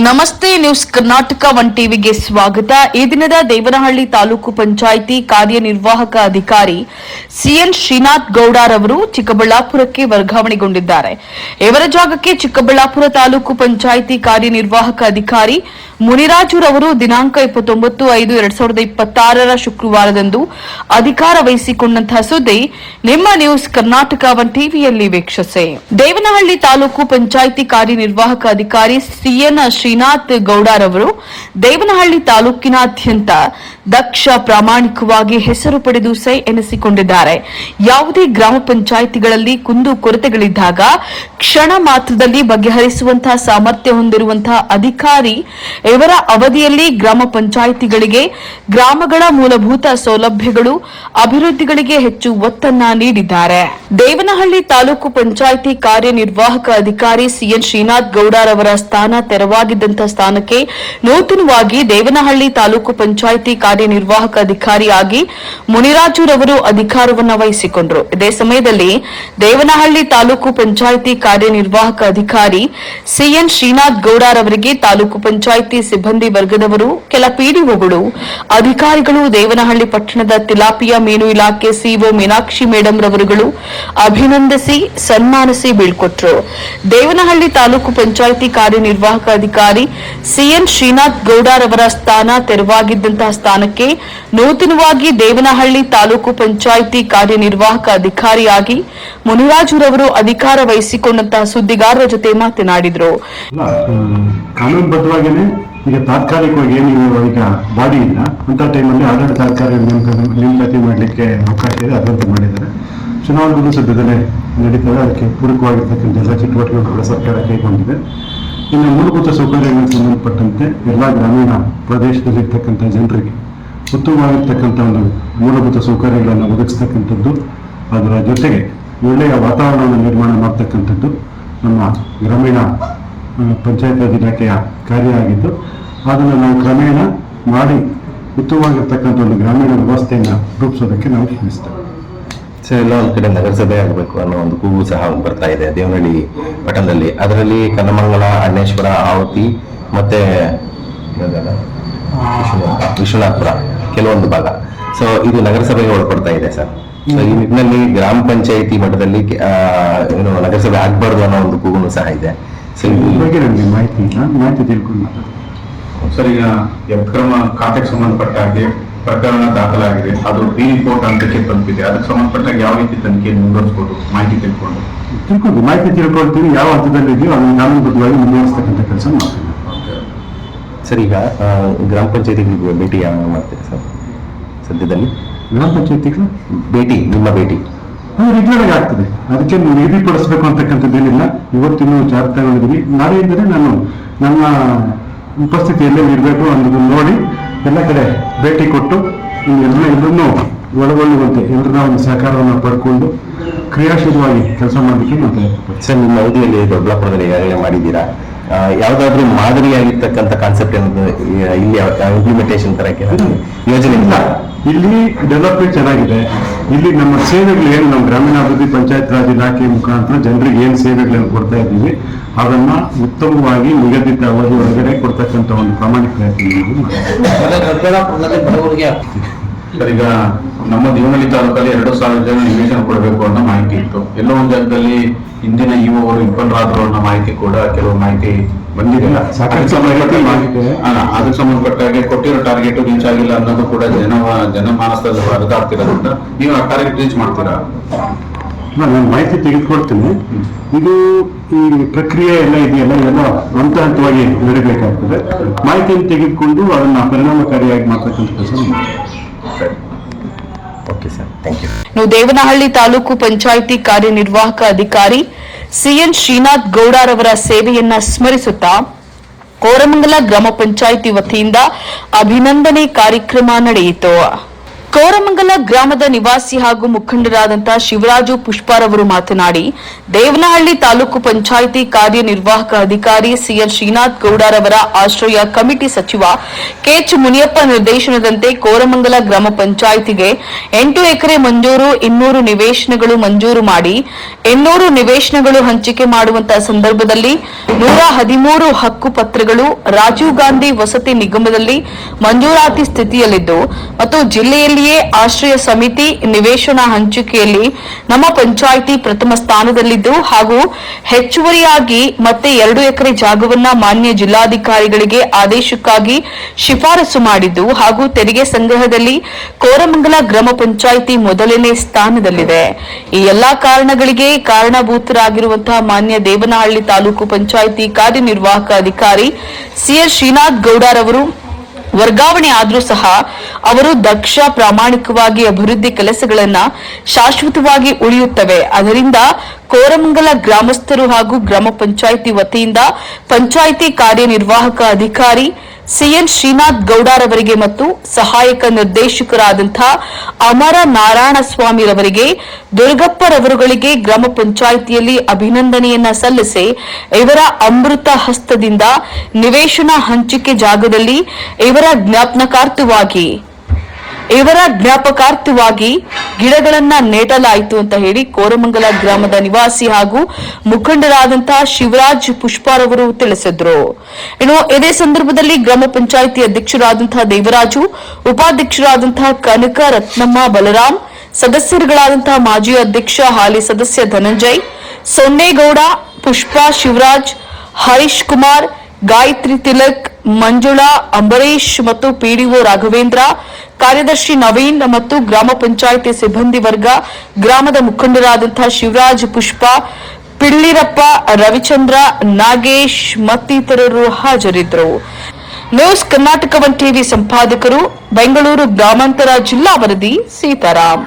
ನಮಸ್ತೆ ನ್ಯೂಸ್ ಕರ್ನಾಟಕ 1 ಟಿವಿಗೆ ಸ್ವಾಗತ. ಈ ದಿನದ ದೇವನಹಳ್ಳಿ ತಾಲೂಕು ಪಂಚಾಯಿತಿ ಕಾರ್ಯನಿರ್ವಾಹಕ ಅಧಿಕಾರಿ ಸಿಎನ್ ಶ್ರೀನಾಥ್ ಗೌಡರವರು ಚಿಕ್ಕಬಳ್ಳಾಪುರಕ್ಕೆ ವರ್ಗಾವಣೆಗೊಂಡಿದ್ದಾರೆ. ಇವರ ಜಾಗಕ್ಕೆ ಚಿಕ್ಕಬಳ್ಳಾಪುರ ತಾಲೂಕು ಪಂಚಾಯಿತಿ ಕಾರ್ಯನಿರ್ವಾಹಕ ಅಧಿಕಾರಿ ಮುನಿರಾಜುರವರು ದಿನಾಂಕ 29/5/2026 ಶುಕ್ರವಾರದಂದು ಅಧಿಕಾರ ವಹಿಸಿಕೊಂಡಂತಹ ಸುದ್ದಿ ನಿಮ್ಮ ನ್ಯೂಸ್ ಕರ್ನಾಟಕ 1 ಟಿವಿಯಲ್ಲಿ ವೀಕ್ಷಿಸಿ. ದೇವನಹಳ್ಳಿ ತಾಲೂಕು ಪಂಚಾಯಿತಿ ಕಾರ್ಯನಿರ್ವಾಹಕ ಅಧಿಕಾರಿ ಸಿಎನ್ ಶ್ರೀನಾಥ್ ಗೌಡರವರು ದೇವನಹಳ್ಳಿ ತಾಲೂಕಿನಾದ್ಯಂತ ದಕ್ಷ ಪ್ರಾಮಾಣಿಕವಾಗಿ ಹೆಸರು ಪಡೆದು ಸೈ ಎನಿಸಿಕೊಂಡಿದ್ದಾರೆ. ಯಾವುದೇ ಗ್ರಾಮ ಪಂಚಾಯಿತಿಗಳಲ್ಲಿ ಕುಂದು ಕೊರತೆಗಳಿದ್ದಾಗ ಕ್ಷಣ ಮಾತ್ರದಲ್ಲಿ ಬಗೆಹರಿಸುವಂತಹ ಸಾಮರ್ಥ್ಯ ಹೊಂದಿರುವಂತಹ ಅಧಿಕಾರಿ ಇವರ ಅವಧಿಯಲ್ಲಿ ಗ್ರಾಮ ಪಂಚಾಯಿತಿಗಳಿಗೆ ಗ್ರಾಮಗಳ ಮೂಲಭೂತ ಸೌಲಭ್ಯಗಳು ಅಭಿವೃದ್ಧಿಗಳಿಗೆ ಹೆಚ್ಚು ಒತ್ತನ್ನ ನೀಡಿದ್ದಾರೆ. ದೇವನಹಳ್ಳಿ ತಾಲೂಕು ಪಂಚಾಯಿತಿ ಕಾರ್ಯನಿರ್ವಾಹಕ ಅಧಿಕಾರಿ ಸಿಎನ್ ಶ್ರೀನಾಥ್ ಗೌಡರವರ ಸ್ಥಾನ ತೆರವಾಗಿದ್ದಂತಹ ಸ್ಥಾನಕ್ಕೆ ನೂತನವಾಗಿ ದೇವನಹಳ್ಳಿ ತಾಲೂಕು ಪಂಚಾಯಿತಿ ಕಾರ್ಯನಿರ್ವಾಹಕ ಅಧಿಕಾರಿಯಾಗಿ ಮುನಿರಾಜುರವರು ಅಧಿಕಾರವನ್ನು ವಹಿಸಿಕೊಂಡರು. ಇದೇ ಸಮಯದಲ್ಲಿ ದೇವನಹಳ್ಳಿ ತಾಲೂಕು ಪಂಚಾಯಿತಿ ಕಾರ್ಯನಿರ್ವಾಹಕ ಅಧಿಕಾರಿ ಸಿಎನ್ ಶ್ರೀನಾಥ್ ಗೌಡರವರಿಗೆ ತಾಲೂಕು ಪಂಚಾಯಿತಿ ಸಿಬ್ಬಂದಿ ವರ್ಗದವರು, ಕೆಲ ಪಿಡಿಒಗಳು, ಅಧಿಕಾರಿಗಳು, ದೇವನಹಳ್ಳಿ ಪಟ್ಟಣದ ತಿಲಾಪಿಯಾ ಮೀನು ಇಲಾಖೆ ಸಿಒ ಮೀನಾಕ್ಷಿ ಮೇಡಂ ರವರುಗಳು ಅಭಿನಂದಿಸಿ ಸನ್ಮಾನಿಸಿ ಬೀಳ್ಕೊಟ್ರು. ದೇವನಹಳ್ಳಿ ತಾಲೂಕು ಪಂಚಾಯಿತಿ ಕಾರ್ಯನಿರ್ವಾಹಕ ಅಧಿಕಾರಿ ಸಿಎನ್ ಶ್ರೀನಾಥ್ ಗೌಡರವರ ಸ್ಥಾನ ತೆರವಾಗಿದ್ದಂತಹ ಸ್ಥಾನಕ್ಕೆ ನೂತನವಾಗಿ ದೇವನಹಳ್ಳಿ ತಾಲೂಕು ಪಂಚಾಯಿತಿ ಕಾರ್ಯನಿರ್ವಾಹಕ ಅಧಿಕಾರಿಯಾಗಿ ಮುನಿರಾಜುರವರು ಅಧಿಕಾರ ವಹಿಸಿಕೊಂಡಂತಹ ಸುದ್ದಿಗಾರರ ಜೊತೆ ಮಾತನಾಡಿದರು. ಕಾನೂನುಬದ್ಧವಾಗಿಯೇ ಈಗ ತಾತ್ಕಾಲಿಕವಾಗಿ ಏನು ಈಗ ಬಾಡಿ ಇಲ್ಲ ಅಂತ ಟೈಮಲ್ಲಿ ಆಡಳಿತಾಧಿಕಾರಿ ನೇಮಕಾತಿ ಮಾಡಲಿಕ್ಕೆ ಅವಕಾಶ ಇದೆ, ಅದರಂತೆ ಮಾಡಿದ್ದಾರೆ. ಚುನಾವಣೆಗಳು ಸದ್ಯದಲ್ಲೇ ನಡೀತವೆ, ಅದಕ್ಕೆ ಪೂರಕವಾಗಿರ್ತಕ್ಕಂಥ ಎಲ್ಲ ಚಟುವಟಿಕೆಗಳು ಕೂಡ ಸರ್ಕಾರ ಕೈಗೊಂಡಿದೆ. ಇನ್ನು ಮೂಲಭೂತ ಸೌಕರ್ಯಗಳಿಗೆ ಸಂಬಂಧಪಟ್ಟಂತೆ ಎಲ್ಲ ಗ್ರಾಮೀಣ ಪ್ರದೇಶದಲ್ಲಿರ್ತಕ್ಕಂಥ ಜನರಿಗೆ ಉತ್ತಮವಾಗಿರ್ತಕ್ಕಂಥ ಒಂದು ಮೂಲಭೂತ ಸೌಕರ್ಯಗಳನ್ನು ಒದಗಿಸ್ತಕ್ಕಂಥದ್ದು, ಅದರ ಜೊತೆಗೆ ಒಳ್ಳೆಯ ವಾತಾವರಣವನ್ನು ನಿರ್ಮಾಣ ಮಾಡ್ತಕ್ಕಂಥದ್ದು ನಮ್ಮ ಗ್ರಾಮೀಣ ಪಂಚಾಯತ್ ರಾಜ್ ಇಲಾಖೆಯ ಕಾರ್ಯ ಆಗಿದ್ದು, ಅದನ್ನು ನಾವು ಕ್ರಮೇಣ ಮಾಡಿ ಉತ್ತಮವಾಗಿರ್ತಕ್ಕಂಥ ಒಂದು ಗ್ರಾಮೀಣ ವ್ಯವಸ್ಥೆಯನ್ನು ರೂಪಿಸೋದಕ್ಕೆ ನಾವು ಶ್ರಮಿಸ್ತೇವೆ. ಸರ್, ಎಲ್ಲ ಒಂದು ಕಡೆ ನಗರಸಭೆ ಆಗಬೇಕು ಅನ್ನೋ ಒಂದು ಕೂಗು ಸಹ ಬರ್ತಾ ಇದೆ ದೇವನಹಳ್ಳಿ ಪಟ್ಟಣದಲ್ಲಿ. ಅದರಲ್ಲಿ ಕನ್ನಮಂಗಲ, ಅಣ್ಣೇಶ್ವರ, ಆವತಿ ಮತ್ತೆ ವಿಶ್ವನಾಥಪುರ ಕೆಲವೊಂದು ಭಾಗ. ಸೊ ಇದು ನಗರಸಭೆಗೆ ಒಳಪಡ್ತಾ ಇದೆ ಸರ್. ಸೊ ಈ ನಿಟ್ಟಿನಲ್ಲಿ ಗ್ರಾಮ ಪಂಚಾಯಿತಿ ಮಟ್ಟದಲ್ಲಿ ಏನು ನಗರಸಭೆ ಆಗಬಾರ್ದು ಅನ್ನೋ ಒಂದು ಕೂಗುನು ಸಹ ಇದೆ. ಸೊ ಈ ಬಗ್ಗೆ ನನಗೆ ಮಾಹಿತಿ ತಿಳ್ಕೊಂಡು ಸರ್, ಈಗ ಎಫ್ಕ್ರಮ ಖಾತೆಗೆ ಸಂಬಂಧಪಟ್ಟ ಹಾಗೆ ಪ್ರಕರಣ ದಾಖಲಾಗಿದೆ, ಅದು ಡಿ ರಿಪೋರ್ಟ್ ಹಂತಕ್ಕೆ ತಲುಪಿದೆ. ಅದಕ್ಕೆ ಸಂಬಂಧಪಟ್ಟ ಯಾವ ರೀತಿ ತನಿಖೆ ಮುಂದುವರಿಸಬಹುದು ಮಾಹಿತಿ ಮಾಹಿತಿ ತಿಳ್ಕೊಳ್ತೀವಿ. ಯಾವ ಹಂತದಲ್ಲಿ ಇದೆಯೋ ಅದನ್ನು ಕಾನೂನುಬದ್ಧವಾಗಿ ಮುಂದುವರಿಸ್ತಕ್ಕಂಥ ಕೆಲಸ ಮಾಡ್ತೀವಿ. ಸರ್, ಈಗ ಗ್ರಾಮ ಪಂಚಾಯತಿಗಳಿಗೆ ಭೇಟಿ ಯಾವಾಗ ಮಾಡ್ತೀರಿ ಸರ್? ಸದ್ಯದಲ್ಲಿ ಗ್ರಾಮ ಪಂಚಾಯತಿಗಳು ನಿಮ್ಮ ಭೇಟಿ ರೆಗ್ಯುಲರ್ ಆಗಿ ಆಗ್ತದೆ. ಅದಕ್ಕೆ ನಿಗದಿಪಡಿಸಬೇಕು ಅಂತಕ್ಕಂಥದ್ದೇನಿಲ್ಲ. ಇವತ್ತಿನ ಚಾರ್ಜ್ ತಗೊಂಡಿದ್ದೀನಿ. ನಾಳೆಯಿಂದಲೇ ನಾನು ನನ್ನ ಉಪಸ್ಥಿತಿ ಎಲ್ಲೆಲ್ಲಿ ಇರಬೇಕು ಅನ್ನೋದನ್ನು ನೋಡಿ ಎಲ್ಲ ಕಡೆ ಭೇಟಿ ಕೊಟ್ಟು ಎಲ್ಲರನ್ನೂ ಒಳಗೊಳ್ಳುವಂತೆ ಎಲ್ಲರನ್ನ ಒಂದು ಸಹಕಾರವನ್ನು ಪಡ್ಕೊಂಡು ಕ್ರಿಯಾಶೀಲವಾಗಿ ಕೆಲಸ ಮಾಡಲಿಕ್ಕೆ ಮತ್ತೆ ಸರ್, ನಿಮ್ಮ ಅವಧಿಯಲ್ಲಿ ದೊಡ್ಡಬಳ್ಳಾಪುರದಲ್ಲಿ ಈಗಾಗಲೇ ಮಾಡಿದ್ದೀರಾ. ಯಾವುದಾದ್ರೂ ಮಾದರಿಯಾಗಿರ್ತಕ್ಕಂಥ ಕಾನ್ಸೆಪ್ಟ್ ಇಲ್ಲಿ ಇಂಪ್ಲಿಮೆಂಟೇಷನ್ ತರಕ್ಕೆ ಯೋಜನೆ ಇಲ್ಲ? ಇಲ್ಲಿ ಡೆವಲಪ್ಮೆಂಟ್ ಚೆನ್ನಾಗಿದೆ. ಇಲ್ಲಿ ನಮ್ಮ ಸೇವೆಗಳು ಏನು ನಮ್ಮ ಗ್ರಾಮೀಣಾಭಿವೃದ್ಧಿ ಪಂಚಾಯತ್ ರಾಜ್ ಇಲಾಖೆ ಮುಖಾಂತರ ಜನರಿಗೆ ಏನು ಸೇವೆಗಳನ್ನು ಕೊಡ್ತಾ ಇದ್ದೀವಿ ಅದನ್ನ ಉತ್ತಮವಾಗಿ ನಿಗದಿತ ಅವಧಿ ಒಳಗಡೆ ಕೊಡ್ತಕ್ಕಂಥ ಒಂದು ಪ್ರಾಮಾಣಿಕ ಪ್ರಯತ್ನ. ಸರ್, ಈಗ ನಮ್ಮ ದೇವನಹಳ್ಳಿ ತಾಲೂಕಲ್ಲಿ 2,000 ಜನ ನಿವೇಶನ ಕೊಡಬೇಕು ಅನ್ನೋ ಮಾಹಿತಿ ಇತ್ತು. ಎಲ್ಲೋ ಒಂದು ಜಾಗದಲ್ಲಿ ಹಿಂದಿನ ಇಒ ಅವರು ವಿಫಲರಾದ್ರು ಅನ್ನೋ ಮಾಹಿತಿ ಕೂಡ ಕೆಲವು ಮಾಹಿತಿ ಬಂದಿದೆ. ಸಾಕಷ್ಟು ಮಾಹಿತಿ ಅದಕ್ಕೆ ಸಂಬಂಧಪಟ್ಟ ಹಾಗೆ ಕೊಟ್ಟಿರೋ ಟಾರ್ಗೆಟ್ ರೀಚ್ ಆಗಿಲ್ಲ ಅನ್ನೋದು ಕೂಡ ಜನಮಾನಸದಲ್ಲಿ ಹರಿದಾಡ್ತಿರೋದ್ರಿಂದ ನೀವು ಆ ಟಾರ್ಗೆಟ್ ರೀಚ್ ಮಾಡ್ತೀರಾ? ನಾನು ಮಾಹಿತಿ ತೆಗೆದುಕೊಡ್ತೀನಿ. ಇದು ಈ ಪ್ರಕ್ರಿಯೆ ಎಲ್ಲ ಇದೆಯಲ್ಲ, ಇದೆಲ್ಲ ಹಂತ ಹಂತವಾಗಿ ನಡೀಬೇಕಾಗ್ತದೆ. ಮಾಹಿತಿಯನ್ನು ತೆಗೆದುಕೊಂಡು ಅದನ್ನ ಪರಿಣಾಮಕಾರಿಯಾಗಿ ಮಾಡ್ತಕ್ಕಂಥ ಕೆಲಸ. Okay sir, thank you. Devanahalli ತಾಲೂಕು ಪಂಚಾಯಿತಿ ಕಾರ್ಯನಿರ್ವಾಹಕ ಅಧಿಕಾರಿ ಸಿಎನ್ ಶ್ರೀನಾಥ್ ಗೌಡರವರ ಸೇವೆಯನ್ನ ಸ್ಮರಿಸುತ್ತಾ ಕೋರಮಂಗಲ ಗ್ರಾಮ ಪಂಚಾಯಿತಿ ವತಿಯಿಂದ ಅಭಿನಂದನೆ ಕಾರ್ಯಕ್ರಮ ನಡೆಯಿತು. ಕೋರಮಂಗಲ ಗ್ರಾಮದ ನಿವಾಸಿ ಹಾಗೂ ಮುಖಂಡರಾದಂತಹ ಶಿವರಾಜು ಪುಷ್ಪಾರವರು ಮಾತನಾಡಿ, ದೇವನಹಳ್ಳಿ ತಾಲೂಕು ಪಂಚಾಯಿತಿ ಕಾರ್ಯನಿರ್ವಾಹಕ ಅಧಿಕಾರಿ ಸಿಎನ್ ಶ್ರೀನಾಥ್ ಗೌಡರವರ ಆಶ್ರಯ ಕಮಿಟಿ ಸಚಿವ ಕೆಎಚ್ ಮುನಿಯಪ್ಪ ನಿರ್ದೇಶನದಂತೆ ಕೋರಮಂಗಲ ಗ್ರಾಮ ಪಂಚಾಯಿತಿಗೆ 8 ಎಕರೆ ಮಂಜೂರು 200 ನಿವೇಶನಗಳು ಮಂಜೂರು ಮಾಡಿ 800 ನಿವೇಶನಗಳು ಹಂಚಿಕೆ ಮಾಡುವಂತಹ ಸಂದರ್ಭದಲ್ಲಿ 113 ಹಕ್ಕು ಪತ್ರಗಳು ರಾಜೀವ್ ಗಾಂಧಿ ವಸತಿ ನಿಗಮದಲ್ಲಿ ಮಂಜೂರಾತಿ ಸ್ಥಿತಿಯಲ್ಲಿದ್ದು ಮತ್ತು ಜಿಲ್ಲೆಯಲ್ಲಿಯೇ ಆಶ್ರಯ ಸಮಿತಿ ನಿವೇಶನ ಹಂಚಿಕೆಯಲ್ಲಿ ನಮ್ಮ ಪಂಚಾಯಿತಿ ಪ್ರಥಮ ಸ್ಥಾನದಲ್ಲಿದ್ದು ಹಾಗೂ ಹೆಚ್ಚುವರಿಯಾಗಿ ಮತ್ತೆ 2 ಎಕರೆ ಜಾಗವನ್ನ ಮಾನ್ಯ ಜಿಲ್ಲಾಧಿಕಾರಿಗಳಿಗೆ ಆದೇಶಕ್ಕಾಗಿ ಶಿಫಾರಸು ಮಾಡಿದ್ದು ಹಾಗೂ ತೆರಿಗೆ ಸಂಗ್ರಹದಲ್ಲಿ ಕೋರಮಂಗಲ ಗ್ರಾಮ ಪಂಚಾಯಿತಿ ಮೊದಲನೇ ಸ್ಥಾನದಲ್ಲಿದೆ. ಈ ಎಲ್ಲಾ ಕಾರಣಗಳಿಗೆ ಕಾರಣಭೂತರಾಗಿರುವಂತಹ ಮಾನ್ಯ ದೇವನಹಳ್ಳಿ ತಾಲೂಕು ಪಂಚಾಯಿತಿ ಕಾರ್ಯನಿರ್ವಾಹಕ ಅಧಿಕಾರಿ ಸಿಎನ್ ಶ್ರೀನಾಥ್ ಗೌಡರವರು ವರ್ಗಾವಣೆ ಆದರೂ ಸಹ ಅವರು ದಕ್ಷ ಪ್ರಾಮಾಣಿಕವಾಗಿ ಅಭಿವೃದ್ಧಿ ಕೆಲಸಗಳನ್ನ ಶಾಶ್ವತವಾಗಿ ಉಳಿಯುತ್ತವೆ. ಅದರಿಂದ ಕೋರಮಂಗಲ ಗ್ರಾಮಸ್ಥರು ಹಾಗೂ ಗ್ರಾಮ ಪಂಚಾಯಿತಿ ವತಿಯಿಂದ ಪಂಚಾಯಿತಿ ಕಾರ್ಯನಿರ್ವಾಹಕ ಅಧಿಕಾರಿ ಸಿಎನ್ ಶ್ರೀನಾಥ್ ಗೌಡರವರಿಗೆ ಮತ್ತು ಸಹಾಯಕ ನಿರ್ದೇಶಕರಾದಂತಹ ಅಮರ ನಾರಾಯಣ ಸ್ವಾಮಿರವರಿಗೆ ದುರ್ಗಪ್ಪರವರುಗಳಿಗೆ ಗ್ರಾಮ ಪಂಚಾಯಿತಿಯಲ್ಲಿ ಅಭಿನಂದನೆಯನ್ನ ಸಲ್ಲಿಸಿ ಇವರ ಅಮೃತ ಹಸ್ತದಿಂದ ನಿವೇಶನ ಹಂಚಿಕೆ ಜಾಗದಲ್ಲಿ ಇವರ ಜ್ಞಾಪಕಾರ್ಥವಾಗಿ ಗಿಡಗಳನ್ನ ನೆಡಲಾಯಿತು ಅಂತ ಹೇಳಿ ಕೋರಮಂಗಲ ಗ್ರಾಮದ ನಿವಾಸಿ ಹಾಗೂ ಮುಖಂಡರಾದಂತಹ ಶಿವರಾಜ್ ಪುಷ್ಪಾರವರು ತಿಳಿಸಿದ್ರು. ಇನ್ನು ಇದೇ ಸಂದರ್ಭದಲ್ಲಿ ಗ್ರಾಮ ಪಂಚಾಯಿತಿ ಅಧ್ಯಕ್ಷರಾದಂತಹ ದೇವರಾಜು, ಉಪಾಧ್ಯಕ್ಷರಾದಂತಹ ಕನಕ ರತ್ನಮ್ಮ ಬಲರಾಮ್, ಸದಸ್ಯರುಗಳಾದಂತಹ ಮಾಜಿ ಅಧ್ಯಕ್ಷ ಹಾಲಿ ಸದಸ್ಯ ಧನಂಜಯ್, ಸೊನ್ನೇಗೌಡ, ಪುಷ್ಪಾ, ಶಿವರಾಜ್, ಹರೀಶ್ ಕುಮಾರ್, ಗಾಯತ್ರಿ ತಿಲಕ್, ಮಂಜುಳಾ, ಅಂಬರೀಶ್ ಮತ್ತು ಪಿಡಿಒ ರಾಘವೇಂದ್ರ, ಕಾರ್ಯದರ್ಶಿ ನವೀನ್ ಮತ್ತು ಗ್ರಾಮ ಪಂಚಾಯಿತಿ ಸಿಬ್ಬಂದಿ ವರ್ಗ, ಗ್ರಾಮದ ಮುಖಂಡರಾದಂತಹ ಶಿವರಾಜ್, ಪುಷ್ಪಾ, ಪಿಳ್ಳಿರಪ್ಪ, ರವಿಚಂದ್ರ, ನಾಗೇಶ್ ಮತ್ತಿತರರು ಹಾಜರಿದ್ದರು. ನ್ಯೂಸ್ ಕರ್ನಾಟಕ 1 ಟಿವಿ ಸಂಪಾದಕರು, ಬೆಂಗಳೂರು ಗ್ರಾಮಾಂತರ ಜಿಲ್ಲಾ ವರದಿ ಸೀತಾರಾಮ್.